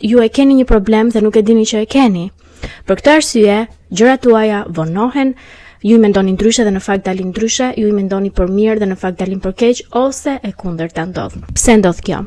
ju e keni një problem dhe nuk e dini që e keni. Për këtë arsye, gjërat tuaja vonohen, ju i mendoni ndryshe dhe në fakt dalin ndryshe, ju i mendoni për mirë dhe në fakt dalin për keq, ose e kundërta ndodh. Pse ndodh kjo?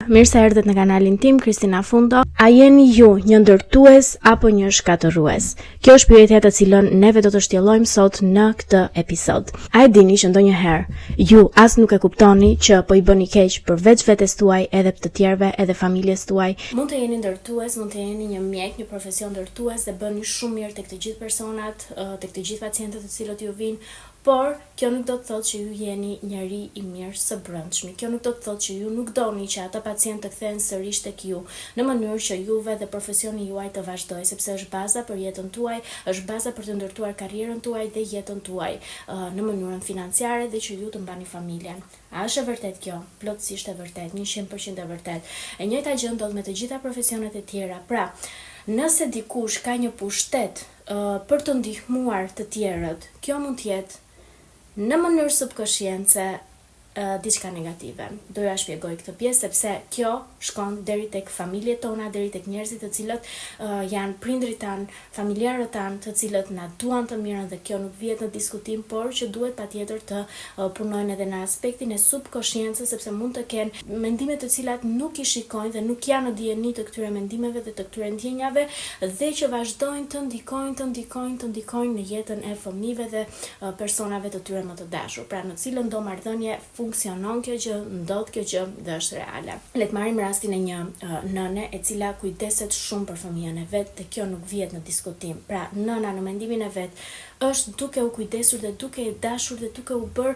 Mirë se erdhët në kanalin tim, Kristina Fundo. A jeni ju një ndërtues apo një shkatërues? Kjo është pyetja të cilën neve do të shtjellojmë sot në këtë episod. A e dini që ndonjëherë ju as nuk e kuptoni që po i bëni keq përveç vetes tuaj, edhe të tjerëve, edhe familjes tuaj? Mund të jeni ndërtues, mund të jeni një mjek, një profesion ndërtues dhe bëni shumë mirë tek të gjithë personat, tek të gjithë pacientët të cilët ju vinë. Por, kjo nuk do të thotë që ju jeni njeri i mirë së brendshmi. Kjo nuk do të thotë që ju nuk doni që ata pacientë të kthehen sërish tek ju, në mënyrë që juve dhe profesioni juaj të vazhdojë, sepse është baza për jetën tuaj, është baza për të ndërtuar karrierën tuaj dhe jetën tuaj në mënyrën financiare dhe që ju të mbani familjen. A është e vërtet kjo? Plotësisht e vërtet, 100% e vërtet. E njëjta gjë ndodh me të gjitha profesionet e tjera. Pra, nëse dikush ka një pushtet për të ndihmuar të tjerët, kjo mund të jetë në mënyrë subkonsciente diçka negative. Doja shpjegoj këtë pjesë sepse kjo shkon deri tek familjet tona, deri tek njerëzit të cilët janë prindrit tan, familjarët tan, të cilët na duan të mirën dhe kjo nuk vihet në diskutim, por që duhet patjetër të punojnë edhe në aspektin e subkonsciencës, sepse mund të kenë mendime të cilat nuk i shikojnë dhe nuk janë në dijeni të këtyre mendimeve dhe të këtyre ndjenjave dhe që vazhdojnë të ndikojnë në jetën e fëmijëve dhe personave të tyre më të dashur. Pra në cilën do marrëdhënie funksionon kjo gjë, ndodh kjo gjë dhe është reale. Le të marrim rastin e një nëne e cila kujdeset shumë për fëmijën e vet dhe kjo nuk vihet në diskutim. Pra, nëna në mendimin e vet është duke u kujdesur dhe duke e dashur dhe duke u bërë,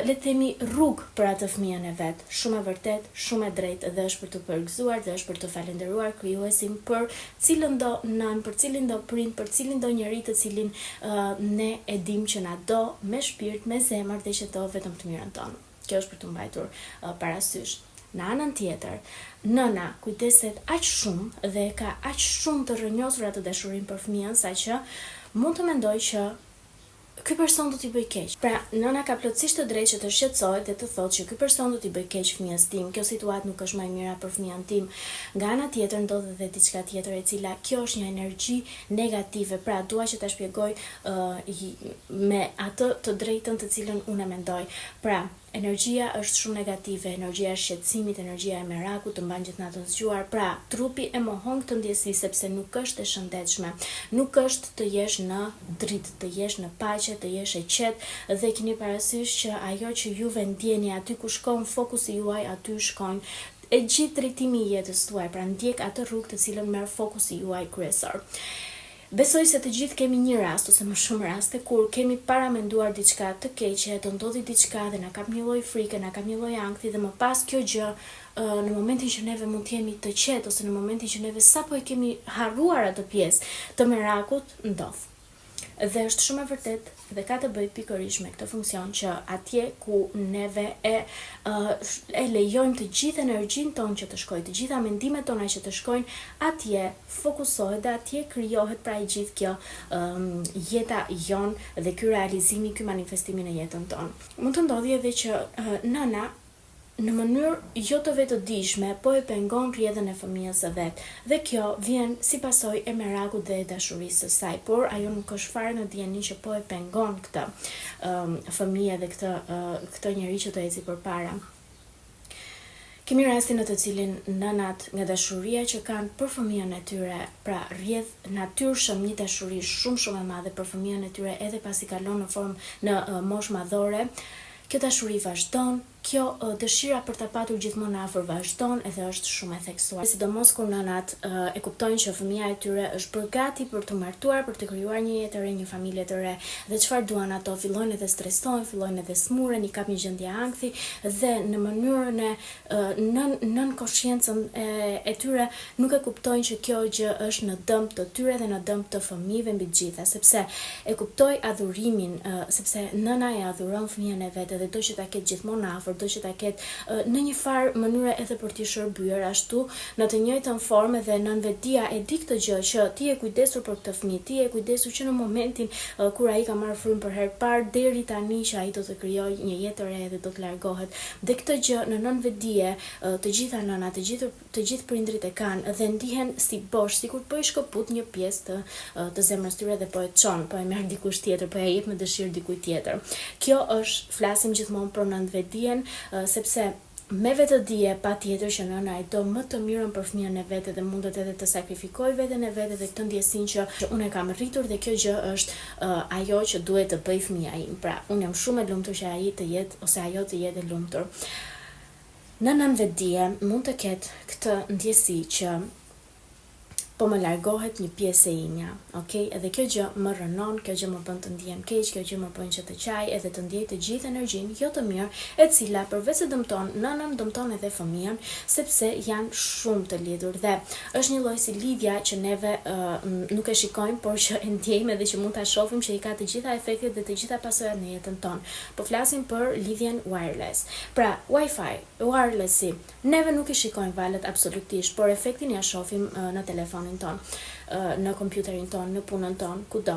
le të themi, rrugë për atë fëmijën e vet. Shumë e vërtet, shumë e drejtë dhe është për të përgëzuar dhe është për të falendëruar krijuesin për cilën do nën, për cilin do prind, për cilin do njeri të cilin ne e dim që na do me shpirt, me zemër dhe që do vetëm të mirën tonë. Kjo është për të mbajtur parasysh. Në anën tjetër, nëna kujdeset aq shumë dhe ka aq shumë të rrënjosur atë dashurinë për fëmijën, saqë mund të mendoj që ky person do t'i bëj keq. Pra, nëna ka plotësisht të drejtë që të shqetësohet dhe të thotë që ky person do t'i bëj keq fëmijës tim. Kjo situatë nuk është më e mira për fëmijën tim. Nga ana tjetër ndodh edhe diçka tjetër e cila kjo është një energji negative. Pra, dua që ta shpjegoj me atë të drejtën të cilën unë mendoj. Pra, energjia është shumë negative, energjia e shqetësimit, energjia e merakut, të mban gjithë natën zgjuar. Pra, trupi e mohon këtë ndjesi sepse nuk është e shëndetshme. Nuk është të jesh në dritë, të jesh në paqe, të jesh e qetë dhe keni parasysh që ajo që juve ndjeni aty ku shkon fokusi juaj, aty shkojnë e gjithë drejtimi i jetës tuaj. Pra, ndjek atë rrugë të cilën merr fokusi juaj kryesor. Besoj se të gjithë kemi një rast ose më shumë raste kur kemi paramenduar diçka të keqe, të ndodhi diçka dhe na kap një lloj frike, na kap një lloj ankthi dhe më pas kjo gjë në momentin që neve mund të jemi të qetë ose në momentin që neve sapo e kemi harruar atë pjesë të merakut, ndodh. Dhe është shumë e vërtet dhe ka të bëjë pikërisht me këtë funksion që atje ku neve e lejojmë të gjithë energjinë tonë që të shkojë, të gjitha mendimet tona që të shkojnë, atje fokusohet dhe atje krijohet pra i gjithë kjo jeta jonë dhe ky realizimi, ky manifestimi në jetën tonë. Mund të ndodhë edhe që nëna në mënyrë jo të vetëdijshme po e pengon rrjedhën e fëmijës së vet. Dhe kjo vjen si pasojë e merakut dhe e dashurisë së saj, por ajo nuk është fare në dijenin që po e pengon këtë fëmijë dhe këtë njerëz që të eci përpara. Kemi rastin në të cilin nënat nga dashuria që kanë për fëmijën e tyre, pra rrjedh natyrshëm një dashuri shumë e madhe për fëmijën e tyre edhe pasi kalon në moshë madhore. Kjo dashuri vazhdon, kjo dëshira për ta patur gjithmonë afër vazhdon edhe është shumë e theksuar. Sidomos kur nënat e kuptojnë që fëmia e tyre është bërë gati për të martuar, për të krijuar një jetë të re, një familje të re. Dhe çfarë duan ato? Fillojnë edhe stresojnë, fillojnë edhe smuren, i kap një gjendje ankthi dhe në mënyrën e nën konsciencën e tyre nuk e kuptojnë që kjo gjë është në dëm të tyre dhe në dëm të fëmijëve mbi të gjitha, sepse e kuptoj adhurimin, sepse nëna e adhuron fëmijën e vet dhe do që ta ketë gjithmonë afër, përdo që ta ketë në një farë mënyre edhe për t'i shërbyer, ashtu në të njëjtën formë edhe nënvetdia e di këtë gjë që ti je kujdesur për këtë fëmijë, ti je kujdesur që në momentin kur ai ka marrë frymë për herë parë deri tani që ai do të krijojë një jetë të re dhe do të largohet. Dhe këtë gjë në nënvetdije të gjitha nënat, të gjithë prindrit e kanë dhe ndihen si bosh, sikur po i shkëput një pjesë të zemrës tyre dhe po e çon, po e merr dikush tjetër, po e jep me dëshirë dikujt tjetër. Kjo është, flasim gjithmonë për nënvetdijen, sepse me vetëdije patjetër që nëna e do më të mirën për fëmijën e vet dhe mundet edhe të sakrifikojë veten e vet dhe këtë ndjesinë që unë e kam rritur dhe kjo gjë është ajo që duhet të bëj fëmia im. Pra, unë jam shumë e lumtur që ai të jetë ose ajo të jetë e lumtur. Në nënvetdije mund të ketë këtë ndjesi që po më largohet një pjesë e imja, okay? Edhe kjo gjë më rënon, kjo gjë më bën të ndihem keq, kjo gjë më bën që të qaj edhe të ndjej të gjithë energjinë jo të mirë, e cila përveç se dëmton nënën, dëmton edhe fëmijën, sepse janë shumë të lidhur dhe është një lloj si lidhja që neve nuk e shikojmë, por që e ndjejmë edhe që mund ta shohim që i ka të gjitha efektet dhe të gjitha pasojat në jetën tonë. Po flasim për lidhjen wireless. Pra, Wi-Fi, wirelessi, neve nuk i shikojmë valët absolutisht, por efektin ja shohim në telefon ton, në kompjuterin ton, në punën ton, kudo.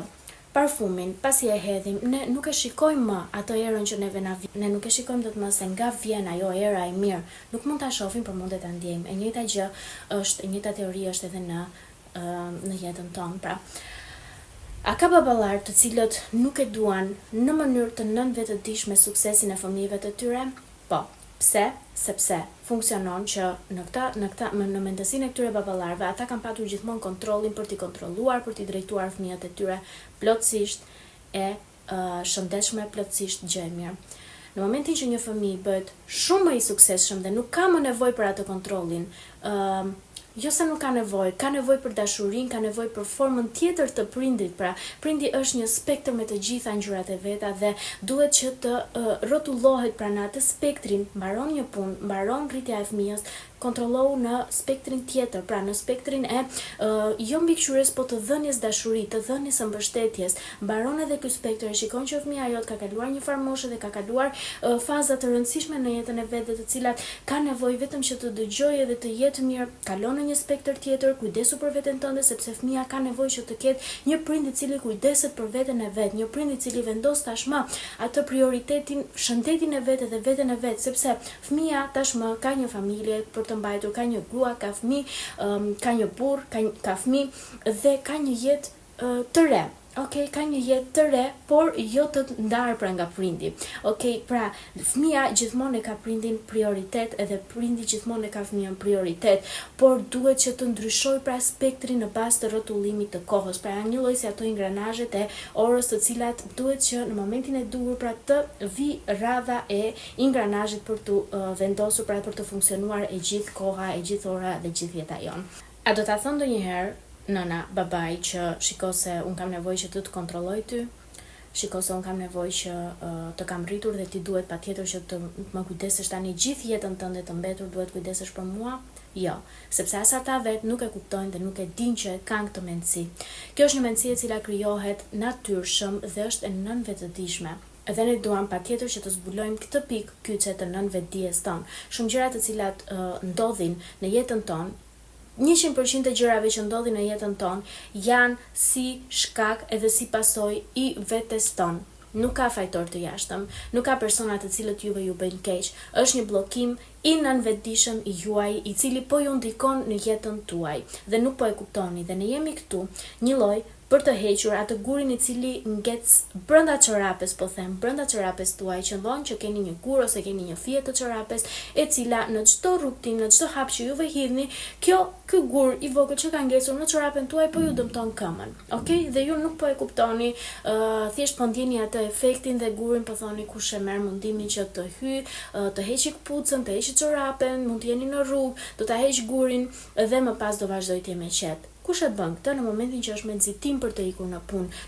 Parfumin, pasi e hedhim, ne nuk e shikojmë më ato erën që ne nuk e shikojmë dot më se nga vjen ajo era e mirë. Nuk mund ta shohim, por mund ta ndjejmë. E njëjta gjë është, e njëjta teori është edhe në jetën tonë. Pra, a ka baballar të cilët nuk e duan në mënyrë të nënvetëdijshme suksesin e fëmijëve të tyre? Po. Pse? Sepse funksionon që në mendësinë e këtyre baballarëve ata kanë patur gjithmonë kontrollin për t'i kontrolluar, për t'i drejtuar fëmijët e tyre plotësisht e shëndetshme, plotësisht gjë e mirë. Në momentin që një fëmijë bëhet shumë më i suksesshëm dhe nuk ka më nevojë për atë kontrollin, jo se nuk ka nevojë për dashurinë, ka nevojë për formën tjetër të prindit. Pra, prindi është një spektër me të gjitha ngjyrat e veta dhe duhet që të rrotullohet pra në atë spektrin, mbaron një punë, mbaron rritja e fëmijës, kontrollohu në spektrin tjetër, pra në spektrin e jo mbikëqyrjes, po të dhënies dashuri, të dhënies së mbështetjes. Mbaron edhe ky spektër, e shikon që fëmia jot ka kaluar një farë moshe dhe ka kaluar faza të rëndësishme në jetën e vet dhe të cilat ka nevojë vetëm që të dëgjojë dhe të jetë mirë. Kalon në një spektër tjetër, kujdesu për veten tënde, sepse fëmia ka nevojë që të ketë një prind i cili kujdeset për veten e vet, një prind i cili vendos tashmë atë prioritetin, shëndetin e vet dhe veten e vet, sepse fëmia tashmë ka një familje për të mbajtur, ka një grua, ka fëmijë, ka një burr, ka fëmijë dhe ka një jetë të re. Okay, ka një jetë të re, por jo të ndarë pra nga prindi. Okay, pra fëmia gjithmonë e ka prindin prioritet edhe prindi gjithmonë e ka fëmijën prioritet, por duhet që të ndryshojë pra spektrin në bazë të rrotullimit të kohës. Pra janë një lloj si ato ingranazhet e orës, të cilat duhet që në momentin e duhur pra të vi radha e ingranazhit për të vendosur pra për të funksionuar e gjithë koha, e gjithë ora dhe gjithë jeta jon. A do ta thon ndonjëherë nëna, babai që shiko se unë kam nevojë që të kontrolloj ty, shiko se unë kam nevojë që të kam rritur dhe ti duhet patjetër që të më kujdesesh tani gjithë jetën tënde të mbetur, duhet kujdesesh për mua? Jo, sepse as ata vetë nuk e kuptojnë dhe nuk e dinë që kanë këtë mendësi. Kjo është një mendësi e cila krijohet natyrshëm dhe është e nënvetëdijshme. Edhe ne duam patjetër që të zbulojmë këtë pikë kyçe të nënvetdijes tonë. Shumë gjëra të cilat ndodhin në jetën tonë, 100% të gjërave që ndodhin në jetën tonë janë si shkak edhe si pasojë i vetes tonë. Nuk ka fajtor të jashtëm, nuk ka persona të cilët juve ju bëjnë keq. Është një bllokim i nënvetëdijshëm i juaj, i cili po ju ndikon në jetën tuaj dhe nuk po e kuptoni dhe ne jemi këtu një lloj për të hequr atë gurin i cili ngec brenda çorapes, po them, brenda çorapes tuaj, qëndon që keni një gur ose keni një fije të çorapes, e cila në çdo rrugtim, në çdo hap që juve hidhni, ky gur i vogël që ka ngecur në çorapen tuaj po ju dëmton këmbën. Okej? Dhe ju nuk po e kuptoni, thjesht po ndjeni atë efektin dhe gurin po thoni kush e merr mundimin që të hyj, të heqë kputucën, të heqë çorapen, mund të jeni në rrugë, do ta heq gurin dhe më pas do vazhdoj të jem me qet. Kush e bën këtë në momentin që është me nxitim për të ikur në punë?